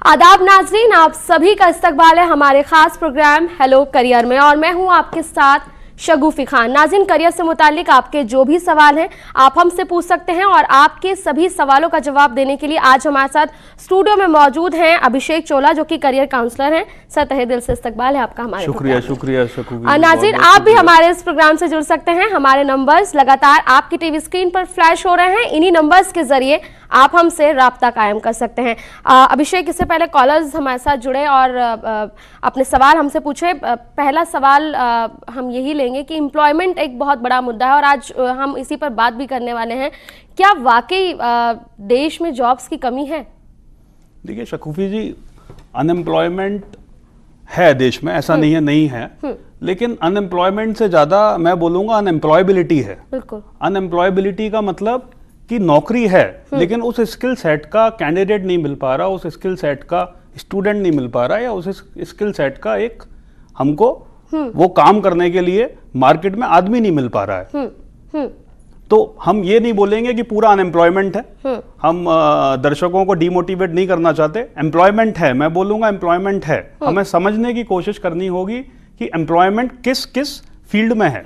आदाब नाजरीन, आप सभी का इस्तकबाल है हमारे खास प्रोग्राम हेलो करियर में और मैं हूं आपके साथ शगुफी खान। नाज़रीन, करियर से मुतालिक आपके जो भी सवाल हैं आप हमसे पूछ सकते हैं और आपके सभी सवालों का जवाब देने के लिए आज हमारे साथ स्टूडियो में मौजूद हैं अभिषेक चोला, जो कि करियर काउंसलर हैं। सर, तहे दिल से इस्तकबाल है आपका हमारे शुक्रिया नाज़रीन, आप भी हमारे इस प्रोग्राम से जुड़ सकते हैं। हमारे नंबर्स लगातार आपकी टीवी स्क्रीन पर फ्लैश हो रहे हैं। इन्हीं नंबर्स के जरिए आप हमसे राब्ता कायम कर सकते हैं। अभिषेक, इससे पहले कॉलर्स हमारे साथ जुड़े और अपने सवाल हमसे पूछे। पहला सवाल हम यही लेंगे कि एम्प्लॉयमेंट एक बहुत बड़ा मुद्दा है और आज हम इसी पर बात भी करने वाले हैं। क्या वाकई देश में जॉब्स की कमी है? देखिए शगुफी जी, अनएम्प्लॉयमेंट है देश में, ऐसा नहीं है, लेकिन अनएम्प्लॉयमेंट से ज्यादा मैं बोलूंगा अनएम्प्लॉयबिलिटी है। बिल्कुल। अनएम्प्लॉयबिलिटी का मतलब कि नौकरी है लेकिन उस स्किल सेट का कैंडिडेट नहीं मिल पा रहा, उस स्किल सेट का स्टूडेंट नहीं मिल पा रहा, या उस स्किल सेट का एक हमको वो काम करने के लिए मार्केट में आदमी नहीं मिल पा रहा है। तो हम ये नहीं बोलेंगे कि पूरा अनएम्प्लॉयमेंट है। हम दर्शकों को डिमोटिवेट नहीं करना चाहते। एम्प्लॉयमेंट है, मैं बोलूंगा एम्प्लॉयमेंट है। हमें समझने की कोशिश करनी होगी कि एम्प्लॉयमेंट किस किस फील्ड में है।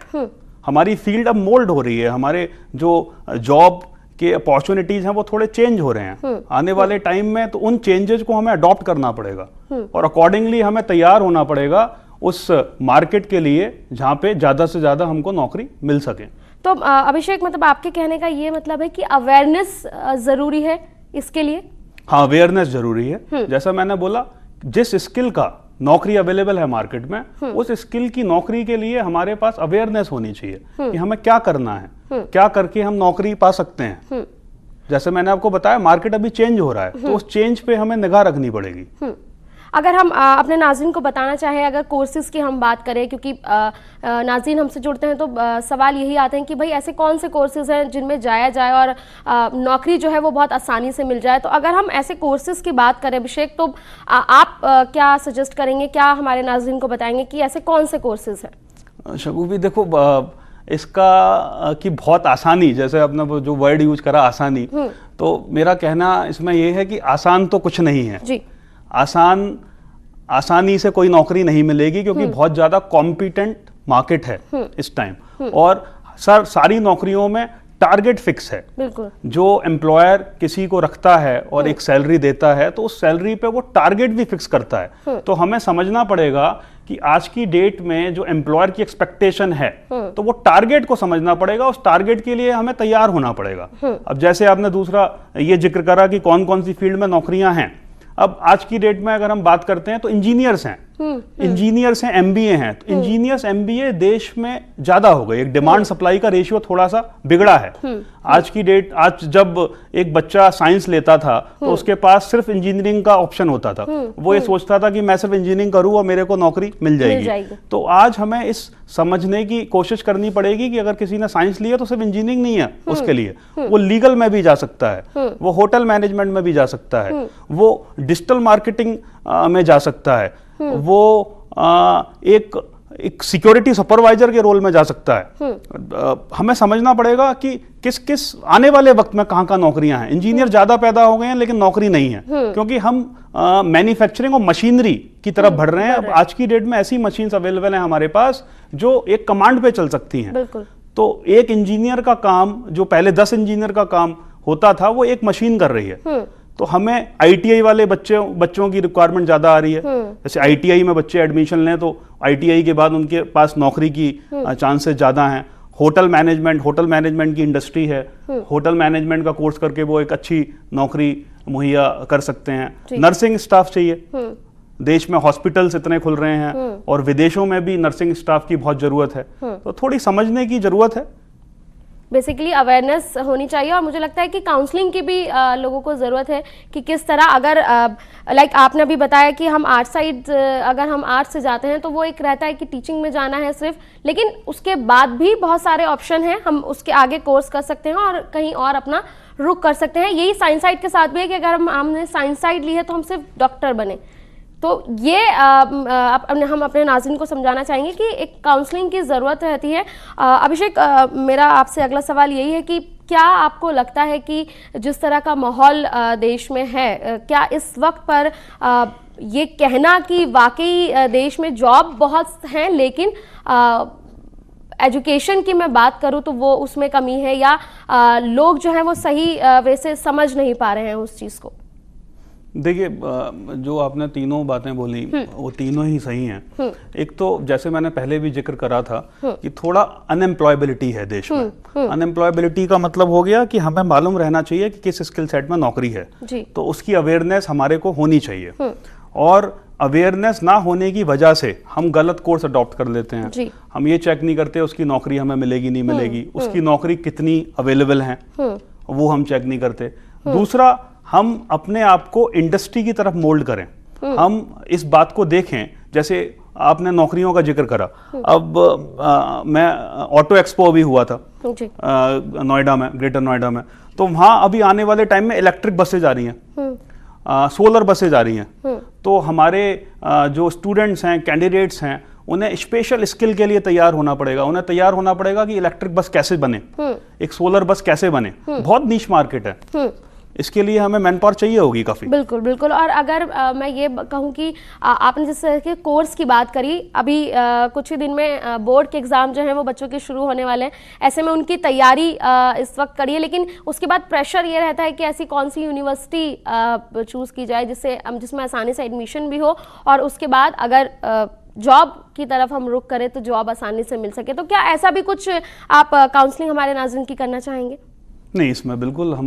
हमारी फील्ड अब मोल्ड हो रही है, हमारे जो जॉब के अपॉर्चुनिटीज हैं वो थोड़े चेंज हो रहे हैं आने वाले टाइम में। तो उन चेंजेस को हमें अडॉप्ट करना पड़ेगा और अकॉर्डिंगली हमें तैयार होना पड़ेगा उस मार्केट के लिए जहां पे ज्यादा से ज्यादा हमको नौकरी मिल सके। तो अभिषेक, मतलब आपके कहने का ये मतलब है कि अवेयरनेस जरूरी है इसके लिए? हाँ, अवेयरनेस जरूरी है। जैसा मैंने बोला, जिस स्किल का नौकरी अवेलेबल है मार्केट में, उस स्किल की नौकरी के लिए हमारे पास अवेयरनेस होनी चाहिए कि हमें क्या करना है, क्या करके हम नौकरी पा सकते हैं। जैसे मैंने आपको बताया, मार्केट अभी चेंज हो रहा है, तो उस चेंज पे हमें निगाह रखनी पड़ेगी। अगर हम अपने नाज़रीन को बताना चाहें, अगर कोर्सेज की हम बात करें, क्योंकि नाज़रीन हमसे जुड़ते हैं तो सवाल यही आते हैं कि भाई ऐसे कौन से कोर्सेज हैं जिनमें जाया जाए और नौकरी जो है वो बहुत आसानी से मिल जाए। तो अगर हम ऐसे कोर्सेज की बात करें अभिषेक, तो आप क्या सजेस्ट करेंगे, क्या हमारे नाज़रीन को बताएंगे कि ऐसे कौन से कोर्सेज हैं? शगुफी, देखो इसका कि बहुत आसानी, जैसे आपने जो वर्ड यूज करा आसानी, तो मेरा कहना इसमें यह है कि आसान तो कुछ नहीं है जी। आसानी से कोई नौकरी नहीं मिलेगी क्योंकि बहुत ज्यादा कॉम्पिटेंट मार्केट है इस टाइम और सारी नौकरियों में टारगेट फिक्स है। बिल्कुल। जो एम्प्लॉयर किसी को रखता है और एक सैलरी देता है तो उस सैलरी पे वो टारगेट भी फिक्स करता है। तो हमें समझना पड़ेगा कि आज की डेट में जो एम्प्लॉयर की एक्सपेक्टेशन है तो वो टारगेट को समझना पड़ेगा, उस टारगेट के लिए हमें तैयार होना पड़ेगा। अब जैसे आपने दूसरा ये जिक्र करा कि कौन कौन सी फील्ड में नौकरियां हैं। अब आज की डेट में अगर हम बात करते हैं तो इंजीनियर्स हैं, इंजीनियर्स हैं, एमबीए हैं। तो इंजीनियर्स एमबीए देश में ज्यादा हो गए, एक डिमांड सप्लाई का रेशियो थोड़ा सा बिगड़ा है। आज की डेट, आज जब एक बच्चा साइंस लेता था तो उसके पास सिर्फ इंजीनियरिंग का ऑप्शन होता था। वो ये सोचता था कि मैं सिर्फ इंजीनियरिंग करूं और मेरे को नौकरी मिल जाएगी। तो आज हमें इस समझने की कोशिश करनी पड़ेगी कि अगर किसी ने साइंस लिया तो सिर्फ इंजीनियरिंग नहीं है उसके लिए, वो लीगल में भी जा सकता है, वो होटल मैनेजमेंट में भी जा सकता है, वो डिजिटल मार्केटिंग में जा सकता है, वो एक सिक्योरिटी सुपरवाइजर के रोल में जा सकता है। हमें समझना पड़ेगा कि किस किस आने वाले वक्त में कहां नौकरियां हैं। इंजीनियर ज्यादा पैदा हो गए हैं लेकिन नौकरी नहीं है क्योंकि हम मैन्युफैक्चरिंग और मशीनरी की तरफ बढ़ रहे हैं। अब आज की डेट में ऐसी मशीन्स अवेलेबल हैं हमारे पास जो एक कमांड पे चल सकती हैं। तो एक इंजीनियर का काम जो पहले 10 इंजीनियर का काम होता था वो एक मशीन कर रही है। तो हमें आईटीआई वाले बच्चों की रिक्वायरमेंट ज्यादा आ रही है। जैसे आईटीआई में बच्चे एडमिशन लें तो आईटीआई के बाद उनके पास नौकरी की चांसेस ज्यादा हैं। होटल मैनेजमेंट की इंडस्ट्री है, होटल मैनेजमेंट का कोर्स करके वो एक अच्छी नौकरी मुहैया कर सकते हैं। नर्सिंग स्टाफ चाहिए, देश में हॉस्पिटल्स इतने खुल रहे हैं और विदेशों में भी नर्सिंग स्टाफ की बहुत जरूरत है। तो थोड़ी समझने की जरूरत है। बेसिकली अवेयरनेस होनी चाहिए और मुझे लगता है कि काउंसलिंग की भी लोगों को ज़रूरत है कि किस तरह, अगर लाइक आपने अभी बताया कि हम आर्ट साइड, अगर हम आर्ट से जाते हैं तो वो एक रहता है कि टीचिंग में जाना है सिर्फ, लेकिन उसके बाद भी बहुत सारे ऑप्शन हैं, हम उसके आगे कोर्स कर सकते हैं और कहीं और अपना रुख कर सकते हैं। यही साइंस साइड के साथ भी है कि अगर हमने साइंस साइड ली है तो हम सिर्फ डॉक्टर बने, तो ये हम अपने नाज़रीन को समझाना चाहेंगे कि एक काउंसलिंग की ज़रूरत रहती है। अभिषेक, मेरा आपसे अगला सवाल यही है कि क्या आपको लगता है कि जिस तरह का माहौल देश में है, क्या इस वक्त पर ये कहना कि वाकई देश में जॉब बहुत हैं लेकिन एजुकेशन की मैं बात करूं तो वो उसमें कमी है, या लोग जो हैं वो सही वैसे समझ नहीं पा रहे हैं उस चीज़ को? देखिए, जो आपने तीनों बातें बोली वो तीनों ही सही हैं। एक तो जैसे मैंने पहले भी जिक्र करा था कि थोड़ा अनएम्प्लॉयबिलिटी है देश में। अनएम्प्लॉयबिलिटी का मतलब हो गया कि हमें मालूम रहना चाहिए कि किस स्किल सेट में नौकरी है, तो उसकी अवेयरनेस हमारे को होनी चाहिए। और अवेयरनेस ना होने की वजह से हम गलत कोर्स अडॉप्ट कर लेते हैं। हम ये चेक नहीं करते उसकी नौकरी हमें मिलेगी नहीं मिलेगी, उसकी नौकरी कितनी अवेलेबल है वो हम चेक नहीं करते। दूसरा, हम अपने आप को इंडस्ट्री की तरफ मोल्ड करें। हम इस बात को देखें, जैसे आपने नौकरियों का जिक्र करा, अब मैं ऑटो एक्सपो भी हुआ था नोएडा में, ग्रेटर नोएडा में, तो वहाँ अभी आने वाले टाइम में इलेक्ट्रिक बसें जा रही हैं, सोलर बसें जा रही हैं। तो हमारे जो स्टूडेंट्स हैं, कैंडिडेट्स हैं, उन्हें स्पेशल स्किल के लिए तैयार होना पड़ेगा। उन्हें तैयार होना पड़ेगा कि इलेक्ट्रिक बस कैसे बने, एक सोलर बस कैसे बने। बहुत नीश मार्केट है, इसके लिए हमें मैन पावर चाहिए होगी काफी। बिल्कुल बिल्कुल। और अगर मैं ये कहूँ कि आपने जिस तरह के कोर्स की बात करी, अभी कुछ ही दिन में बोर्ड के एग्जाम जो हैं वो बच्चों के शुरू होने वाले हैं, ऐसे में उनकी तैयारी इस वक्त करिए, लेकिन उसके बाद प्रेशर ये रहता है कि ऐसी कौन सी यूनिवर्सिटी चूज की जाए जिसमें आसानी से एडमिशन भी हो, और उसके बाद अगर जॉब की तरफ हम रुख करें तो जॉब आसानी से मिल सके। तो क्या ऐसा भी कुछ आप काउंसलिंग हमारे नाज़रीन की करना चाहेंगे? नहीं, इसमें बिल्कुल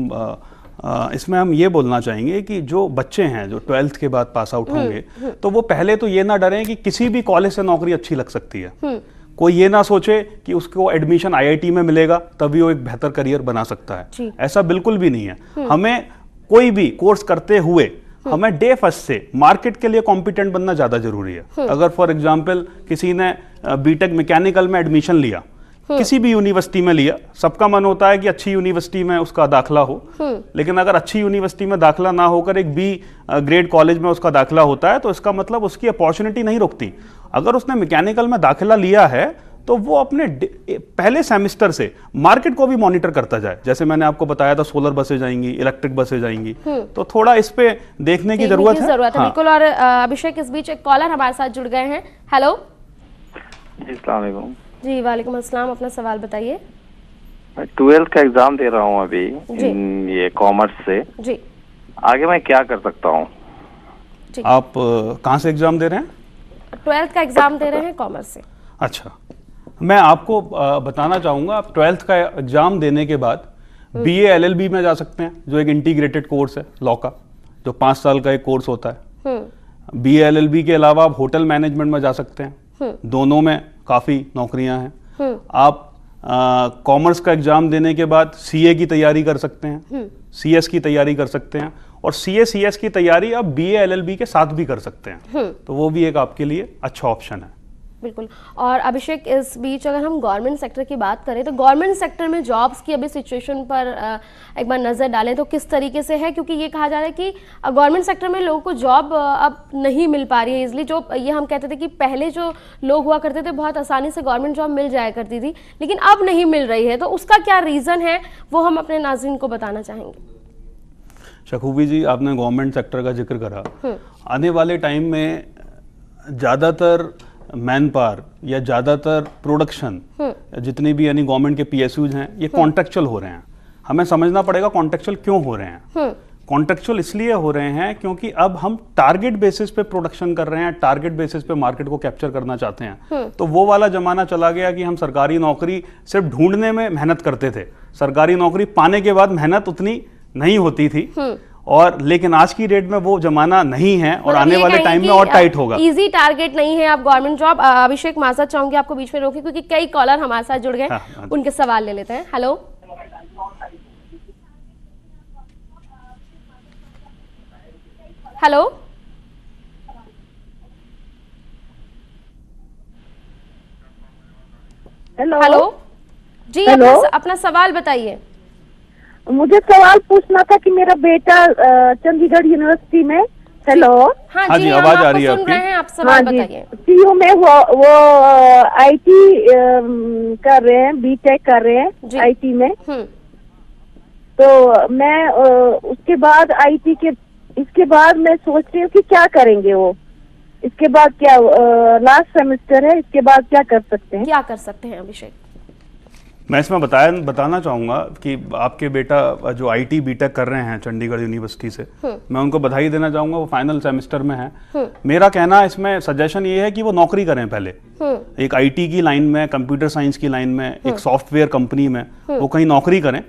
इसमें हम ये बोलना चाहेंगे कि जो बच्चे हैं जो 12th के बाद पास आउट होंगे, तो वो पहले तो ये ना डरें कि किसी भी कॉलेज से नौकरी अच्छी लग सकती है। कोई ये ना सोचे कि उसको एडमिशन IIT में मिलेगा तभी वो एक बेहतर करियर बना सकता है। ऐसा बिल्कुल भी नहीं है। हमें कोई भी कोर्स करते हुए हमें डे फर्स्ट से मार्केट के लिए कॉम्पिटेंट बनना ज्यादा जरूरी है। अगर फॉर एग्जाम्पल किसी ने बीटेक मैकेनिकल में एडमिशन लिया, किसी भी यूनिवर्सिटी में लिया, सबका मन होता है कि अच्छी यूनिवर्सिटी में उसका दाखला हो, लेकिन अगर अच्छी यूनिवर्सिटी में दाखला ना होकर एक B ग्रेड कॉलेज में उसका दाखला होता है तो इसका मतलब उसकी अपॉर्चुनिटी नहीं रुकती। अगर उसने मैकेनिकल में दाखिला लिया है तो वो अपने पहले सेमेस्टर से मार्केट को भी मॉनिटर करता जाए। जैसे मैंने आपको बताया था, सोलर बसें जाएंगी, इलेक्ट्रिक बसें जाएंगी, तो थोड़ा इस पे देखने की जरूरत है। हाँ। बिल्कुल। और अभिषेक, इस बीच एक कॉलर हमारे साथ जुड़ गए हैं। हेलो जी, अस्सलाम वालेकुम। जी वालेकुम अस्सलाम, अपना सवाल बताइए। मैं 12th का एग्जाम दे रहा हूँ अभी ये कॉमर्स से जी। आगे मैं क्या कर सकता हूँ? आप कहाँ से एग्जाम दे रहे हैं? 12th का एग्जाम दे रहे हैं कॉमर्स से। अच्छा, मैं आपको बताना चाहूँगा, आप 12th का एग्जाम देने के बाद BA LLB में जा सकते हैं, जो एक इंटीग्रेटेड कोर्स है लॉ का, जो 5 साल का एक कोर्स होता है। BA LLB के अलावा आप होटल मैनेजमेंट में जा सकते हैं, दोनों में काफ़ी नौकरियां हैं। आप कॉमर्स का एग्जाम देने के बाद CA की तैयारी कर सकते हैं, CS की तैयारी कर सकते हैं, और CA CS की तैयारी आप BA LLB के साथ भी कर सकते हैं, तो वो भी एक आपके लिए अच्छा ऑप्शन है। बिल्कुल। और अभिषेक, इस बीच अगर हम गवर्नमेंट सेक्टर की बात करें तो गवर्नमेंट सेक्टर में जॉब्स की अभी सिचुएशन पर एक बार नज़र डालें तो किस तरीके से है, क्योंकि ये कहा जा रहा है कि गवर्नमेंट सेक्टर में लोगों को जॉब अब नहीं मिल पा रही है इजली। जो ये हम कहते थे कि पहले जो लोग हुआ करते थे बहुत आसानी से गवर्नमेंट जॉब मिल जाया करती थी, लेकिन अब नहीं मिल रही है, तो उसका क्या रीज़न है वो हम अपने नाज़रीन को बताना चाहेंगे। शखूबी जी, आपने गवर्नमेंट सेक्टर का जिक्र करा। आने वाले टाइम में ज़्यादातर मैन पावर या ज़्यादातर प्रोडक्शन जितने भी यानी गवर्नमेंट के PSUs हैं, ये कॉन्ट्रेक्चुअल हो रहे हैं। हमें समझना पड़ेगा कॉन्ट्रेक्चुअल क्यों हो रहे हैं। कॉन्ट्रेक्चुअल इसलिए हो रहे हैं क्योंकि अब हम टारगेट बेसिस पे प्रोडक्शन कर रहे हैं, टारगेट बेसिस पे मार्केट को कैप्चर करना चाहते हैं। तो वो वाला जमाना चला गया कि हम सरकारी नौकरी सिर्फ ढूंढने में मेहनत करते थे, सरकारी नौकरी पाने के बाद मेहनत उतनी नहीं होती थी। और लेकिन आज की डेट में वो जमाना नहीं है, और आने वाले टाइम में और टाइट होगा। इजी टारगेट नहीं है आप गवर्नमेंट जॉब। अभिषेक, माजरत चाहूंगी आपको बीच में रोके क्योंकि कई कॉलर हमारे साथ जुड़ गए। उनके सवाल ले लेते हैं। हेलो हेलो हेलो हेलो जी, अपना सवाल बताइए। मुझे सवाल पूछना था कि मेरा बेटा चंडीगढ़ यूनिवर्सिटी में हेलो। हाँ जी, हम आवाज आ आपको रही है सुन आपकी। रहे हैं, आप सवाल बताइए। सीयू में वो आईटी कर रहे हैं, बीटेक कर रहे जी। हैं आईटी में। हम्म। तो मैं उसके बाद आईटी के इसके बाद मैं सोच रही हूँ कि क्या करेंगे वो, इसके बाद क्या लास्ट सेमेस्टर है, इसके बाद क्या कर सकते हैं? क्या कर सकते हैं अभिषेक? मैं इसमें बताना चाहूँगा कि आपके बेटा जो आईटी बीटेक कर रहे हैं चंडीगढ़ यूनिवर्सिटी से, मैं उनको बधाई देना चाहूँगा, वो फाइनल सेमेस्टर में हैं। मेरा कहना इसमें सजेशन ये है कि वो नौकरी करें पहले, एक आईटी की लाइन में, कंप्यूटर साइंस की लाइन में, एक सॉफ्टवेयर कंपनी में वो कहीं नौकरी करें।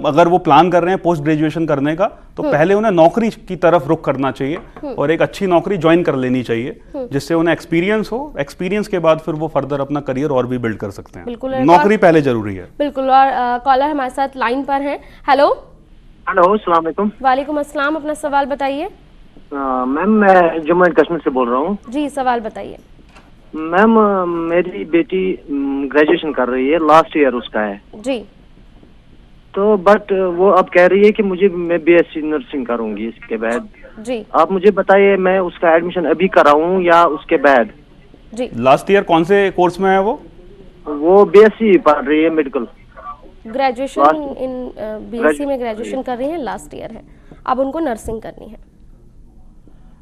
अगर वो प्लान कर रहे हैं पोस्ट ग्रेजुएशन करने का, तो पहले उन्हें नौकरी की तरफ रुख करना चाहिए और एक अच्छी नौकरी ज्वाइन कर लेनी चाहिए, जिससे उन्हें एक्सपीरियंस हो। एक्सपीरियंस के बाद फिर वो फर्दर अपना करियर और भी बिल्ड कर सकते हैं। नौकरी पहले जरूरी है। बिल्कुल। और कॉलर हमारे साथ लाइन पर हैं। हेलो। हेलो, अस्सलाम वालेकुम। वालेकुम अस्सलाम, अपना सवाल बताइए। मैम, मैं जम्मू एंड कश्मीर से बोल रहा हूँ। जी, सवाल बताइए। मैम, मेरी बेटी ग्रेजुएशन कर रही है, लास्ट ईयर उसका है जी। तो बट वो अब कह रही है कि मैं बीएससी नर्सिंग करूंगी इसके बाद। जी। आप मुझे बताइए, मैं उसका एडमिशन अभी कराऊं या उसके बाद? जी। लास्ट ईयर कौन से कोर्स में है वो बीएससी पढ़ रही है, मेडिकल ग्रेजुएशन इन बीएससी में ग्रेजुएशन कर रही हैं, लास्ट ईयर है, अब उनको नर्सिंग करनी है।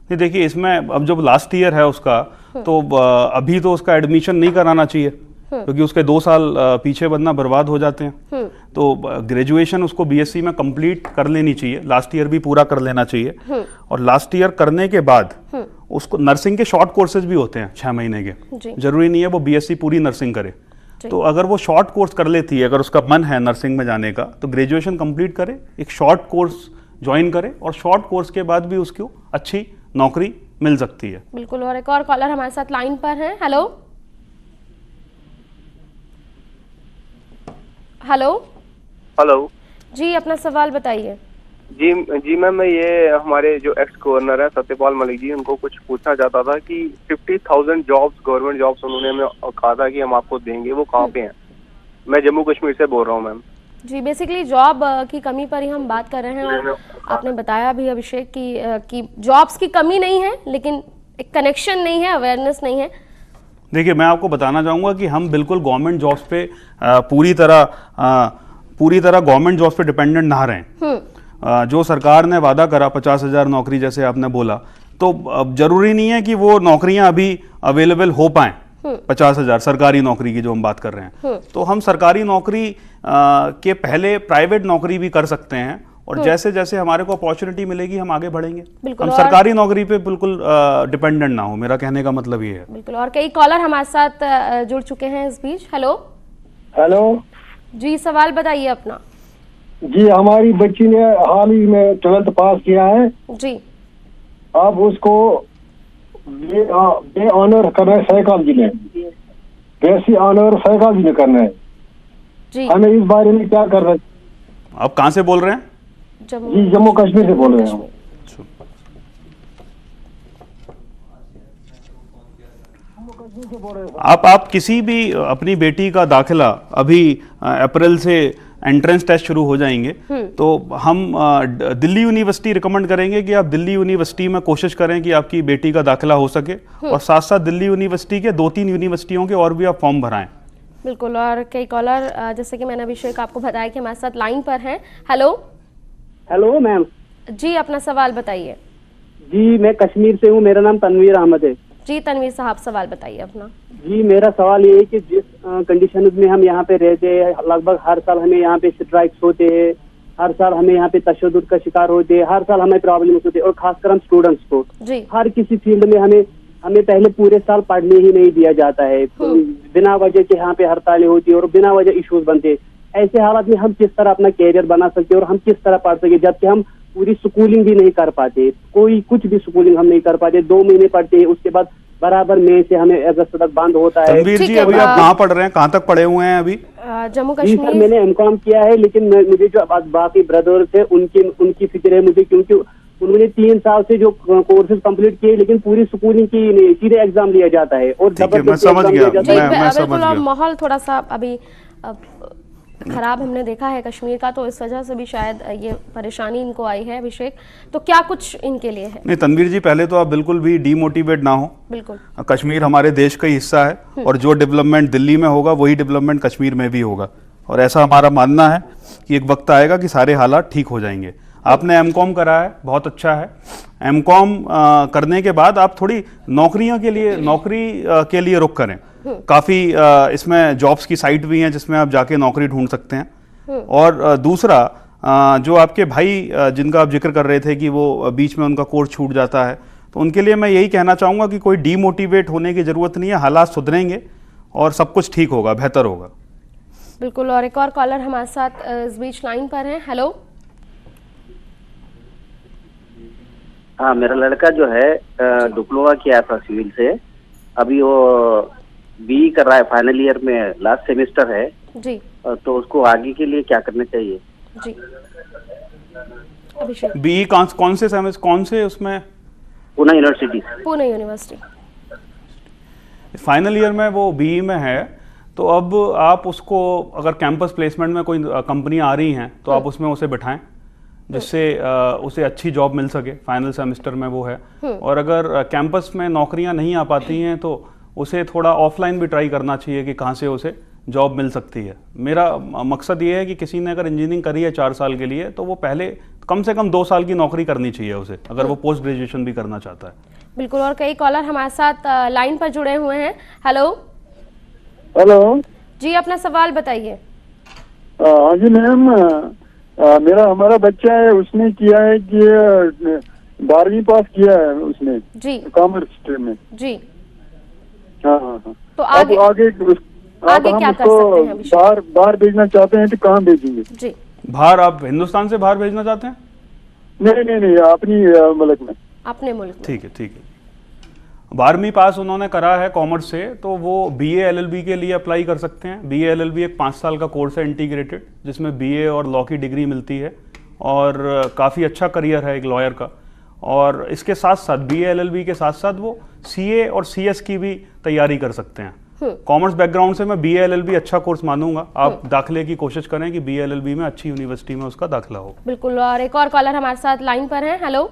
नहीं, देखिए इसमें अब जब लास्ट ईयर है उसका, तो अभी तो उसका एडमिशन नहीं कराना चाहिए, क्योंकि उसके 2 साल पीछे बनना बर्बाद हो जाते हैं। तो ग्रेजुएशन उसको बीएससी में कंप्लीट कर लेनी चाहिए, लास्ट ईयर भी पूरा कर लेना चाहिए। और लास्ट ईयर करने के बाद उसको नर्सिंग के शॉर्ट कोर्सेज भी होते हैं 6 महीने के, जरूरी नहीं है वो बीएससी पूरी नर्सिंग करे। तो अगर वो शॉर्ट कोर्स कर लेती है, अगर उसका मन है नर्सिंग में जाने का, तो ग्रेजुएशन कंप्लीट करे, एक शॉर्ट कोर्स ज्वाइन करे, और शॉर्ट कोर्स के बाद भी उसको अच्छी नौकरी मिल सकती है। बिल्कुल। और एक और कॉलर हमारे साथ लाइन पर हैं। हेलो। हेलो। हेलो जी, अपना सवाल बताइए। जी मैम, मैं ये हमारे जो एक्स गवर्नर है सत्यपाल मलिक जी, उनको कुछ पूछना चाहता था कि 50,000 जॉब्स, गवर्नमेंट जॉब्स उन्होंने हमें कहा था कि हम आपको देंगे, वो कहाँ पे हैं? मैं जम्मू कश्मीर से बोल रहा हूँ मैम। जी, बेसिकली जॉब की कमी पर ही हम बात कर रहे हैं, और आपने बताया भी अभिषेक कि जॉब्स की कमी नहीं है, लेकिन एक कनेक्शन नहीं है, अवेयरनेस नहीं है। देखिए, मैं आपको बताना चाहूँगा कि हम बिल्कुल गवर्नमेंट जॉब्स पे पूरी तरह गवर्नमेंट जॉब्स पे डिपेंडेंट ना रहें। जो सरकार ने वादा करा 50,000 नौकरी, जैसे आपने बोला, तो अब जरूरी नहीं है कि वो नौकरियां अभी अवेलेबल हो पाएं। 50,000 सरकारी नौकरी की जो हम बात कर रहे हैं, तो हम सरकारी नौकरी के पहले प्राइवेट नौकरी भी कर सकते हैं, और जैसे जैसे हमारे को अपॉर्चुनिटी मिलेगी हम आगे बढ़ेंगे। हम सरकारी नौकरी पे बिल्कुल डिपेंडेंट ना हो, मेरा कहने का मतलब ये है। बिल्कुल। और कई कॉलर हमारे साथ जुड़ चुके हैं इस बीच। हेलो। हेलो जी, सवाल बताइए अपना। जी, हमारी बच्ची ने हाल ही में 12th पास किया है जी। अब उसको बे ऑनर करना है साइकोलॉजी में, बीएससी ऑनर साइकोलॉजी में करना है जी। हमें इस बारे में क्या करना है? आप कहाँ से बोल रहे हैं? जी, जम्मू कश्मीर से बोल रहे हैं। आप किसी भी अपनी बेटी का दाखिला, अभी अप्रैल से एंट्रेंस टेस्ट शुरू हो जाएंगे, तो हम दिल्ली यूनिवर्सिटी रिकमेंड करेंगे कि आप दिल्ली यूनिवर्सिटी में कोशिश करें कि आपकी बेटी का दाखिला हो सके, और साथ साथ दिल्ली यूनिवर्सिटी के 2-3 यूनिवर्सिटियों के और भी आप फॉर्म भराएं। बिल्कुल। और कई कॉलर, जैसे कि मैंने अभिषेक आपको बताया कि हमारे साथ लाइन पर हैं। हेलो। Hello ma'am. जी, अपना सवाल बताइए। जी, मैं कश्मीर से हूँ, मेरा नाम तनवीर अहमद है। जी, तनवीर साहब, सवाल बताइए अपना। जी, मेरा सवाल ये है कि जिस कंडीशन में हम यहाँ पे रहते हैं, लगभग हर साल हमें यहाँ पे स्ट्राइक्स होते हैं, हर साल हमें यहाँ पे तशद्दुद का शिकार होते हैं, हर साल हमें प्रॉब्लम होते हैं, और खासकर हम स्टूडेंट्स को हर किसी फील्ड में हमें पहले पूरे साल पढ़ने ही नहीं दिया जाता है। बिना वजह के यहाँ पे हड़तालें होती है और बिना वजह इश्यूज बनते हैं। ऐसे हालात में हम किस तरह अपना कैरियर बना सकते और हम किस तरह पढ़ सके, जबकि हम पूरी स्कूलिंग भी नहीं कर पाते, कुछ भी स्कूलिंग हम नहीं कर पाते। 2 महीने पढ़ते हैं, उसके बाद बराबर मई से हमें अगस्त तक बंद होता है। तनवीर जी, अभी आप कहाँ पढ़ रहे हैं, कहाँ तक पढ़े हुए हैं अभी? जम्मू कश्मीर। जी सर, मैंने एमकॉम किया है, लेकिन मुझे जो बाकी ब्रदर्स है उनकी फिक्र है मुझे, क्योंकि उन्होंने 3 साल से जो कोर्सेज कंप्लीट किए, लेकिन पूरी स्कूलिंग की नहीं, सीधे एग्जाम लिया जाता है और मैं समझ गया। माहौल थोड़ा सा अभी खराब हमने देखा है कश्मीर का, तो इस वजह से भी शायद ये परेशानी इनको आई है। अभिषेक, तो क्या कुछ इनके लिए है? नहीं तनवीर जी, पहले तो आप बिल्कुल भी डीमोटिवेट ना हो। बिल्कुल, कश्मीर हमारे देश का ही हिस्सा है और जो डेवलपमेंट दिल्ली में होगा वही डेवलपमेंट कश्मीर में भी होगा, और ऐसा हमारा मानना है कि एक वक्त आएगा कि सारे हालात ठीक हो जाएंगे। आपने एमकॉम करा है, बहुत अच्छा है। एमकॉम करने के बाद आप थोड़ी नौकरी के लिए रुख करें। काफ़ी इसमें जॉब्स की साइट भी हैं जिसमें आप जाके नौकरी ढूंढ सकते हैं। और दूसरा, जो आपके भाई जिनका आप जिक्र कर रहे थे कि वो बीच में उनका कोर्स छूट जाता है, तो उनके लिए मैं यही कहना चाहूँगा कि कोई डीमोटिवेट होने की ज़रूरत नहीं है। हालात सुधरेंगे और सब कुछ ठीक होगा, बेहतर होगा। बिल्कुल। और एक और कॉलर हमारे साथ इस बीच लाइन पर है। हेलो। हाँ, मेरा लड़का जो है डिप्लोमा किया था सिविल से, अभी वो बीई कर रहा है, फाइनल ईयर में लास्ट सेमेस्टर है जी। तो उसको आगे के लिए क्या करना चाहिए? जी अभिषेक। बीई कौन से उसमें? Pune university. Pune university final year में वो बीई में है, तो अब आप उसको अगर कैंपस प्लेसमेंट में कोई कंपनी आ रही हैं तो आप उसमें उसे बिठाएं, जिससे उसे अच्छी जॉब मिल सके। फाइनल सेमेस्टर में वो है। और अगर कैंपस में नौकरियां नहीं आ पाती हैं तो उसे थोड़ा ऑफलाइन भी ट्राई करना चाहिए कि कहाँ से उसे जॉब मिल सकती है। मेरा मकसद ये है कि किसी ने अगर इंजीनियरिंग करी है 4 साल के लिए, तो वो पहले कम से कम 2 साल की नौकरी करनी चाहिए उसे, अगर वो पोस्ट ग्रेजुएशन भी करना चाहता है। बिल्कुल। और कई कॉलर हमारे साथ लाइन पर जुड़े हुए हैं। हेलो। हेलो जी, अपना सवाल बताइए। हाँ जी मैम, हमारा बच्चा है, उसने किया है कि 12वीं पास किया है उसने जी, कॉमर्स स्ट्रीम में जी। हाँ हाँ हाँ। तो आगे आगे क्या कर सकते हैं अभिषेक? बाहर भेजना चाहते हैं तो कहाँ भेजेंगे जी। बाहर, आप हिंदुस्तान से बाहर भेजना चाहते हैं? नहीं, अपनी मुल्क में। अपने मुल्क में। ठीक है। 12वीं पास उन्होंने करा है कॉमर्स से, तो वो बीए एलएलबी के लिए अप्लाई कर सकते हैं। बीए एलएलबी एक 5 साल का कोर्स है इंटीग्रेटेड, जिसमें बीए और लॉ की डिग्री मिलती है और काफ़ी अच्छा करियर है एक लॉयर का। और इसके साथ साथ बीए एलएलबी के साथ साथ वो सीए और सीएस की भी तैयारी कर सकते हैं। कॉमर्स बैकग्राउंड से मैं बीए एलएलबी अच्छा कोर्स मानूंगा। आप दाखिले की कोशिश करें कि बीए एलएलबी में अच्छी यूनिवर्सिटी में उसका दाखिला हो। बिल्कुल। और एक और कॉलर हमारे साथ लाइन पर है। हेलो।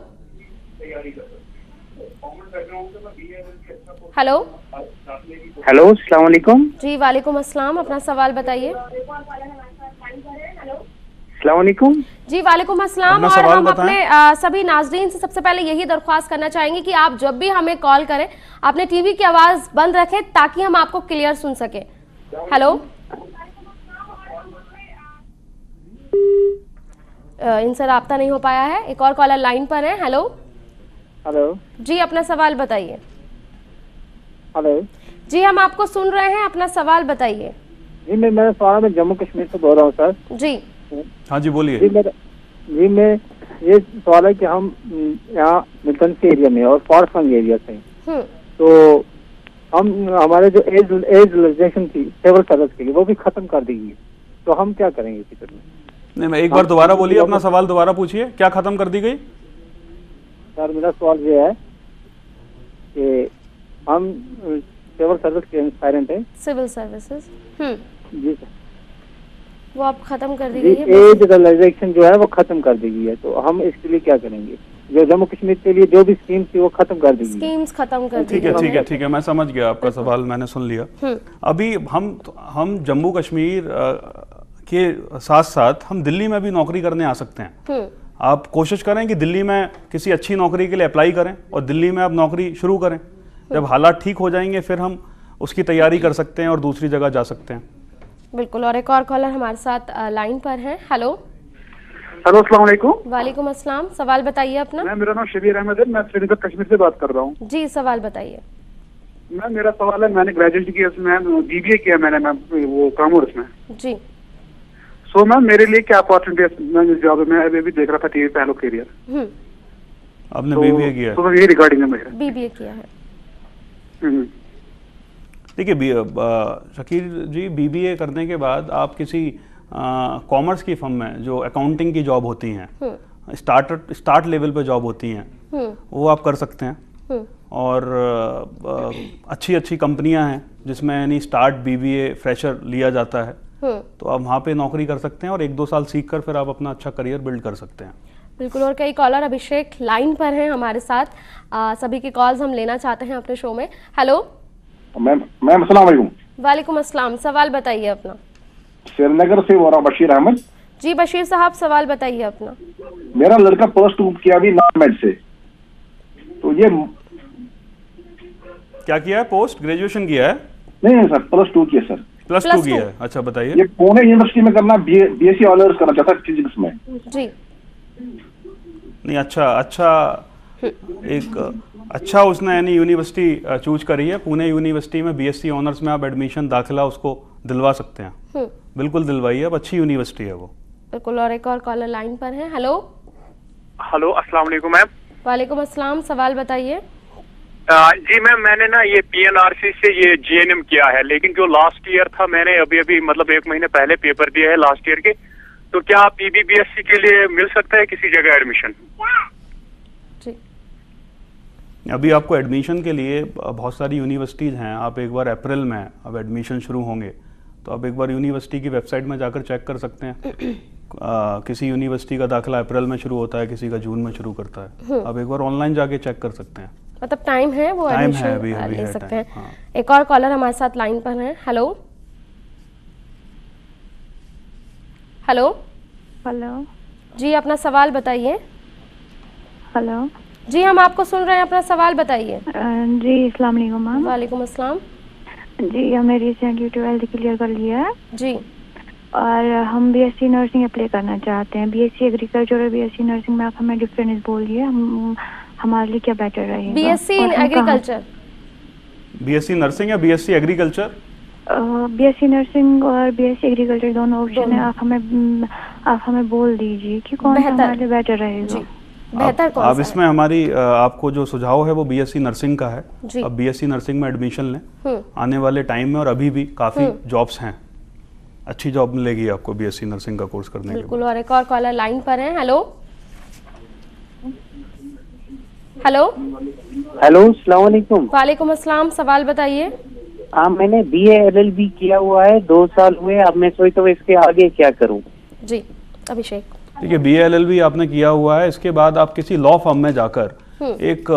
हेलो। हेलो, अस्सलाम वालेकुम। जी, वालेकुम अस्सलाम। अपना सवाल बताइए। अस्सलाम वालेकुम। जी, वालेकुम अस्सलाम। और हम अपने सभी नाज़रीन से सबसे पहले यही दरख्वास्त करना चाहेंगे कि आप जब भी हमें कॉल करें, अपने टीवी की आवाज़ बंद रखें ताकि हम आपको क्लियर सुन सकें। हेलो। इनसे रब्ता नहीं हो पाया है। एक और कॉलर लाइन पर है। हेलो। हेलो जी, अपना सवाल बताइए। हेलो जी, हम आपको सुन रहे हैं, अपना सवाल बताइए। जी, मेरा सवाल मैं जम्मू कश्मीर से बोल रहा हूँ सर। जी। हाँ जी, बोलिए। मैं ये सवाल है कि हम यहाँ मिल्टन के एरिया में और फॉरफंग एरिया से, तो हम हमारे जो एज रिजर्वेशन थी सिविल सर्विस के लिए वो भी खत्म कर दी गई, तो हम क्या करेंगे फ्यूचर में? नहीं, मैं एक बार दोबारा बोलिए, अपना सवाल दोबारा पूछिए। क्या खत्म कर दी गई? सर, मेरा सवाल ये है कि हम सिविल सर्विस के एस्पायरेंट हैं। सिविल सर्विसेज जी सर। वो आप खत्म कर दी गई है। एज रिजर्वेशन जो है वो खत्म कर दी गई है, तो हम इसके लिए क्या करेंगे? जो जम्मू कश्मीर के लिए जो भी स्कीम थी वो खत्म कर दी गई। स्कीम्स खत्म कर दी। ठीक है, मैं समझ गया आपका सवाल, मैंने सुन लिया। अभी हम जम्मू कश्मीर के साथ साथ हम दिल्ली में भी नौकरी करने आ सकते हैं। आप कोशिश करें कि दिल्ली में किसी अच्छी नौकरी के लिए अप्लाई करें और दिल्ली में आप नौकरी शुरू करें। जब हालात ठीक हो जाएंगे फिर हम उसकी तैयारी कर सकते हैं और दूसरी जगह जा सकते हैं। बिल्कुल। और एक और कॉलर हमारे साथ लाइन पर है। हेलो। हेलो, अस्सलाम वालेकुम। वालेकुम अस्सलाम। सवाल बताइए अपना। मेरा नाम शबीर अहमद है, मैं श्रीनगर कश्मीर से बात कर रहा हूँ। जी, सवाल बताइए। मेरा सवाल है, मैंने ग्रेजुएट किया उसमें, बीबीए किया मैंने वो कॉमर्स में जी। सो मैम मेरे लिए क्या अपॉर्चुनिटी जॉब में अभी भी देख रहा था टीवी पे हेलो कैरियर। आपने बीबीए किया है? तो ये रिगार्डिंग है मेरा। बीबीए किया है। देखिए शकीर जी, बीबीए करने के बाद आप किसी कॉमर्स की फर्म में जो अकाउंटिंग की जॉब होती हैं, स्टार्ट लेवल पे जॉब होती हैं, वो आप कर सकते हैं। और अच्छी कंपनियां हैं जिसमें यानी स्टार्ट बीबीए फ्रेशर लिया जाता है। तो आप वहाँ पे नौकरी कर सकते हैं और 1-2 साल सीख कर फिर आप अपना अच्छा करियर बिल्ड कर सकते हैं। बिल्कुल। और कई कॉलर अभिषेक लाइन पर हैं हमारे साथ, सभी की कॉल्स हम लेना चाहते हैं अपने शो में। हेलो मैम अस्सलाम वालेकुम। वालेकुम अस्सलाम, सवाल बताइए अपना। श्रीनगर से बोल रहा हूँ बशीर अहमद। जी बशीर साहब, सवाल बताइए अपना। मेरा लड़का +2 किया अभी नॉन-मेड से, तो ये क्या किया है? पोस्ट ग्रेजुएशन किया है? नहीं सर, +2 किया सर। +2 किया है, अच्छा बताइए। ये पुणे यूनिवर्सिटी में करना, BSc ऑनर्स करना चाहता है फिजिक्स में। जी नहीं, अच्छा उसने यानी यूनिवर्सिटी चूज करी है। पुणे यूनिवर्सिटी में BSc ऑनर्स में आप एडमिशन दाखिला उसको दिलवा सकते हैं। बिल्कुल दिलवाइए, अब अच्छी यूनिवर्सिटी है वो। बिल्कुल। और एक और कॉलर लाइन पर है। हेलो अस्सलाम वालेकुम मैम। वालेकुम अस्सलाम, सवाल बताइए। जी मैम, मैंने ना ये PNRC से ये GNM किया है, लेकिन जो लास्ट ईयर था मैंने अभी मतलब 1 महीने पहले पेपर दिया है लास्ट ईयर के, तो क्या PBBSc के लिए मिल सकता है किसी जगह एडमिशन? जी अभी आपको एडमिशन के लिए बहुत सारी यूनिवर्सिटीज़ हैं। आप एक बार अप्रैल में अब एडमिशन शुरू होंगे, तो आप एक बार यूनिवर्सिटी की वेबसाइट में जाकर चेक कर सकते हैं। किसी यूनिवर्सिटी का दाखिला अप्रैल में शुरू होता है, किसी का जून में शुरू करता है। आप एक बार ऑनलाइन जाके चेक कर सकते हैं। मतलब टाइम है, वो एडमिशन ले सकते हैं। हाँ। एक और कॉलर हमारे साथ लाइन पर है। हेलो हेलो हेलो जी, अपना सवाल बताइए। हेलो जी, हम आपको सुन रहे हैं, अपना सवाल बताइए। जी अस्सलाम वालेकुम मैम। वालेकुम अस्सलाम। जी हमने रिसेंटली 12th क्लियर कर लिया है जी, और हम BSc नर्सिंग अप्लाई करना चाहते हैं। BSc एग्रीकल्चर और BSc नर्सिंग में आप हमें डिफरेंस बोलिए, हमारे लिए क्या बेटर रहेगा? BSc एग्रीकल्चर, BSc नर्सिंग या BSc एग्रीकल्चर? BSc नर्सिंग और BSc एग्रीकल्चर दोनों ऑप्शन है। आप हमें बोल दीजिए कि कौन सा हमारे लिए बेटर रहेगा। बेहतर कौन सा? अब इसमें हमारी आपको जो सुझाव है वो BSc नर्सिंग का है। अब BSc नर्सिंग में एडमिशन लें। आने वाले टाइम में और अभी भी काफ़ी जॉब्स हैं, अच्छी जॉब मिलेगी आपको BSc नर्सिंग का कोर्स करने के बाद। बिल्कुल। और एक और कॉलर लाइन पर है। हेलो हेलो अस्सलाम वालेकुम। वालेकुम अस्सलाम, सवाल बताइए। मैंने BA LLB किया हुआ है, 2 साल हुए। अब मैं सोचता हूँ इसके आगे क्या करूँ। जी अभिषेक। देखिए, BA LLB आपने किया हुआ है, इसके बाद आप किसी लॉ फर्म में जाकर एक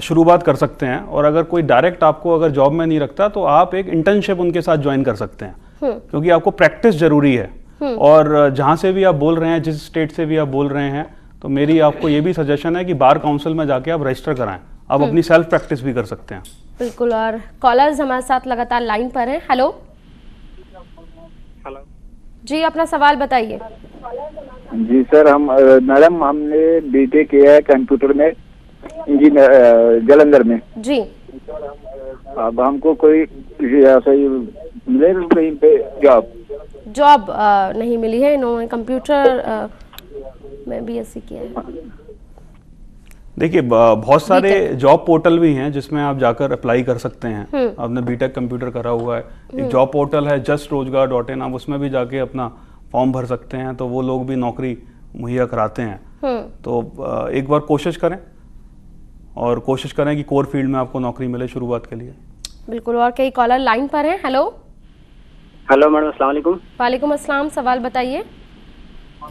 शुरुआत कर सकते हैं। और अगर कोई डायरेक्ट आपको अगर जॉब में नहीं रखता तो आप एक इंटर्नशिप उनके साथ ज्वाइन कर सकते हैं, क्योंकि आपको प्रैक्टिस जरूरी है। और जहाँ से भी आप बोल रहे हैं, जिस स्टेट से भी आप बोल रहे हैं, तो मेरी आपको ये भी सजेशन है कि बार काउंसिल में जाके आप रजिस्टर कराएं। आप अपनी सेल्फ प्रैक्टिस भी कर सकते हैं। बिल्कुल। और कॉलर्स हमारे साथ लगातार लाइन पर हैं। हेलो जी, अपना सवाल बताइए। जी सर, मैडम हमने BTech किया है कंप्यूटर में, इंजीनियर जालंधर में जी। अब हमको कोई ऐसा ही मिलेगा कहीं पे जॉब नहीं मिली है। इन्होंने कंप्यूटर में BSc किया है। देखिए, बहुत सारे जॉब पोर्टल भी हैं जिसमें आप जाकर अप्लाई कर सकते हैं। आपने BTech कंप्यूटर करा हुआ है, एक जॉब पोर्टल है justrojgar.in, आप उसमें भी जाके अपना फॉर्म भर सकते हैं, तो वो लोग भी नौकरी मुहैया कराते हैं। तो एक बार कोशिश करें, और कोशिश करें कि कोर फील्ड में आपको नौकरी मिले शुरुआत के लिए। बिल्कुल। और कई कॉलर लाइन पर हैं। हेलो मैडम अस्सलाम वालेकुम। वालेकुम अस्सलाम, सवाल बताइए।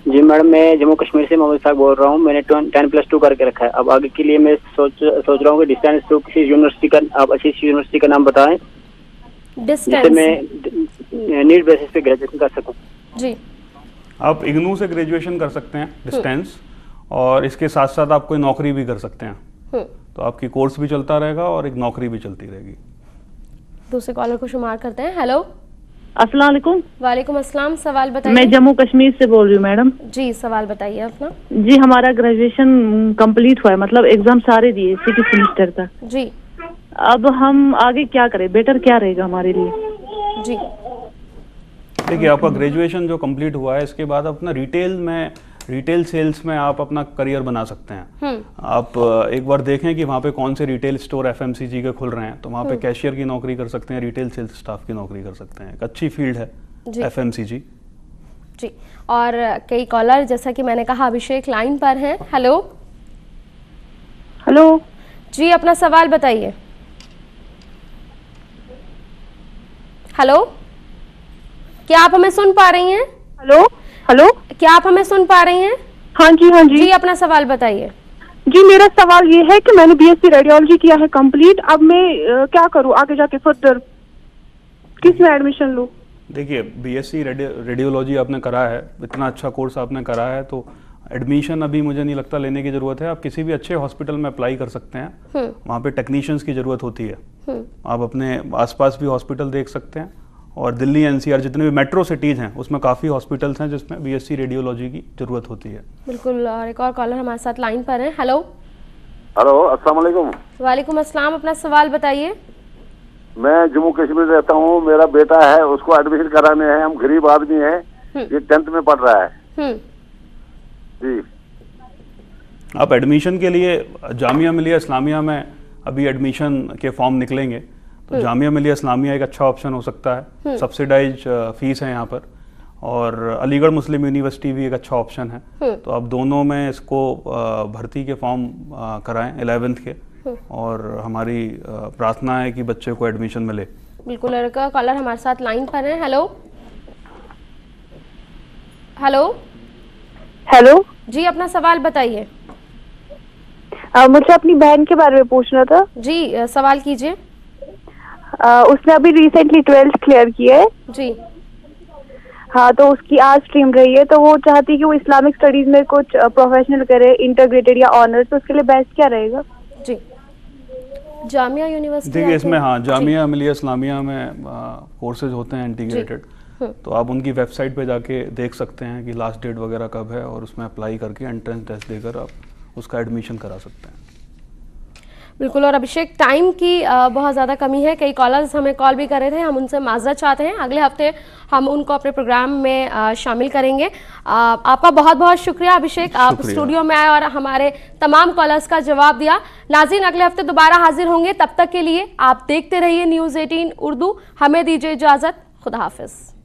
जी मैडम, मैं जम्मू कश्मीर से मोहम्मद साहब बोल रहा हूँ। मैंने 10+2 करके रखा है। अब आगे के लिए मैं सोच रहा हूँ कि डिस्टेंस थ्रू किसी यूनिवर्सिटी का, आप अच्छी यूनिवर्सिटी का नाम बताएं जिससे मैं नीड बेसिस पे ग्रेजुएशन कर सकूँ। जी, आप IGNOU से ग्रेजुएशन कर सकते हैं डिस्टेंस, और इसके साथ साथ आप कोई नौकरी भी कर सकते हैं। तो आपकी कोर्स भी चलता रहेगा और एक नौकरी भी चलती रहेगी। दूसरे कॉलर को शुमार करते हैं। हेलो अस्सलाम वालेकुम। वालेकुम अस्सलाम, सवाल बताइए। मैं जम्मू कश्मीर से बोल रही हूँ मैडम। जी, सवाल बताइए अपना। जी, हमारा ग्रेजुएशन कंप्लीट हुआ है, मतलब एग्जाम सारे दिए 6 सेमेस्टर का। जी। अब हम आगे क्या करें, बेटर क्या रहेगा हमारे लिए? जी देखिए, आपका ग्रेजुएशन जो कंप्लीट हुआ है, इसके बाद अपना रिटेल सेल्स में आप अपना करियर बना सकते हैं। आप एक बार देखें कि वहाँ पे कौन से रिटेल स्टोर FMCG के खुल रहे हैं, तो वहाँ पे कैशियर की नौकरी कर सकते हैं, रिटेल सेल्स स्टाफ की नौकरी कर सकते हैं। एक अच्छी फील्ड है FMCG। जी। और कई कॉलर, जैसा कि मैंने कहा, अभिषेक लाइन पर हैं। हेलो जी, अपना सवाल बताइए। हेलो क्या आप हमें सुन पा रही हैं? हेलो हेलो, क्या आप हमें सुन पा रही हैं? हाँ जी हाँ जी। जी अपना सवाल बताइए। जी मेरा सवाल ये है कि मैंने बीएससी रेडियोलॉजी किया है कंप्लीट, अब मैं क्या करूँ आगे जाके फर्दर, किस में एडमिशन लूँ? देखिए बीएससी रेडियोलॉजी आपने करा है, इतना अच्छा कोर्स आपने करा है, तो एडमिशन अभी मुझे नहीं लगता लेने की ज़रूरत है। आप किसी भी अच्छे हॉस्पिटल में अप्लाई कर सकते हैं, वहाँ पे टेक्नीशियंस की ज़रूरत होती है। आप अपने आसपास भी हॉस्पिटल देख सकते हैं, और दिल्ली एनसीआर जितने भी मेट्रो सिटीज़ हैं उसमें काफ़ी हॉस्पिटल्स हैं जिसमें बीएससी रेडियोलॉजी की ज़रूरत होती है। बिल्कुल, और एक और कॉलर हमारे साथ लाइन पर है। हेलो हेलो, अस्सलाम वालेकुम। वालेकुम अस्सलाम, अपना सवाल बताइए। मैं जम्मू कश्मीर रहता हूँ, मेरा बेटा है, उसको एडमिशन कराने हैं, हम गरीब आदमी हैं, ये 10th में पढ़ रहा है जी। आप एडमिशन के लिए जामिया मिलिया इस्लामिया में अभी एडमिशन के फॉर्म निकलेंगे, तो जामिया मिलिया इस्लामिया एक अच्छा ऑप्शन हो सकता है। सब्सिडाइज फीस है यहाँ पर, और अलीगढ़ मुस्लिम यूनिवर्सिटी भी एक अच्छा ऑप्शन है। तो आप दोनों में इसको भर्ती के फॉर्म कराएं 11th के, और हमारी प्रार्थना है कि बच्चे को एडमिशन मिले। बिल्कुल, लड़का कॉलर हमारे साथ लाइन पर है। हेलो हेलो हेलो जी, अपना सवाल बताइए। मुझे अपनी बहन के बारे में पूछना था। जी सवाल कीजिए। उसने अभी रिसेंटली 12th क्लियर किया है जी। हाँ, तो उसकी आर्ट्स स्ट्रीम रही है, तो वो चाहती है कि वो इस्लामिक स्टडीज में कुछ प्रोफेशनल करे, इंटीग्रेटेड या ऑनर्स, तो उसके लिए बेस्ट क्या रहेगा? जी जामिया यूनिवर्सिटी देखिए इसमें हाँ जामिया मिलिया इस्लामिया में कोर्सेज होते हैं इंटीग्रेटेड, तो आप उनकी वेबसाइट पे जाके देख सकते हैं कि लास्ट डेट वगैरह कब है, और उसमें अप्लाई करके एंट्रेंस टेस्ट देकर आप उसका एडमिशन करा सकते हैं। बिल्कुल, और अभिषेक टाइम की बहुत ज़्यादा कमी है, कई कॉलर्स हमें कॉल भी कर रहे थे, हम उनसे माजरत चाहते हैं, अगले हफ्ते हम उनको अपने प्रोग्राम में शामिल करेंगे। आपका बहुत बहुत शुक्रिया अभिषेक, आप स्टूडियो में आए और हमारे तमाम कॉलर्स का जवाब दिया। नाज़रीन अगले हफ्ते दोबारा हाजिर होंगे, तब तक के लिए आप देखते रहिए News 18 उर्दू। हमें दीजिए इजाज़त, खुदा हाफिज़।